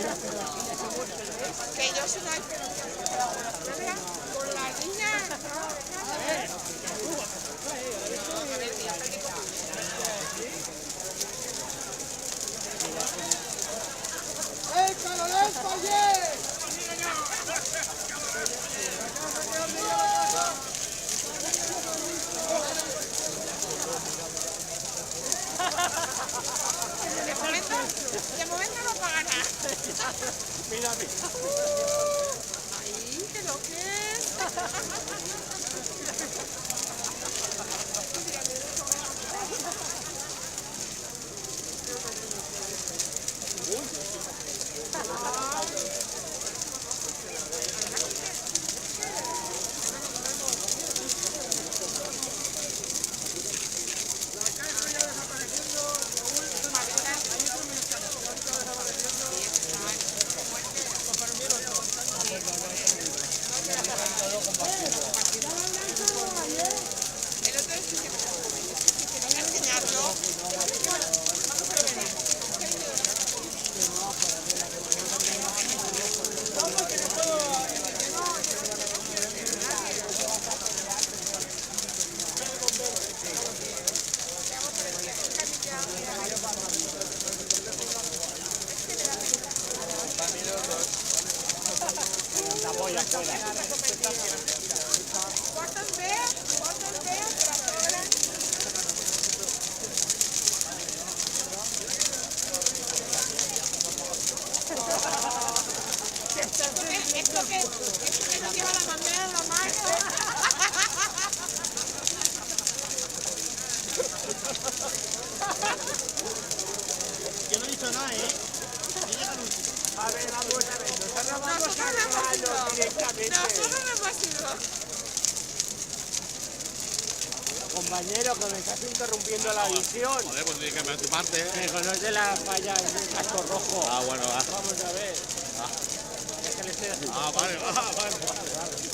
Que yo soy una con la niña. De momento no paga nada. Mira, mira. Ay, que lo que es. El otro es que quería enseñarlo. La voy afuera. ¿Cuántos veas? ¿Cuántos veas? Esto que nos lleva la bandera en la mano. Yo no he dicho nada, ¿eh? A ver, vamos a ver. Nosotros no hemos ido. Directamente. Nosotros no hemos ido. Compañero, que me estás interrumpiendo la visión. Joder, pues tienes que cambiar tu parte, ¿eh? Me conoce la falla del casco rojo. Ah, bueno, va. Vamos a ver. Es que le estoy haciendo. Ah, vale, vale.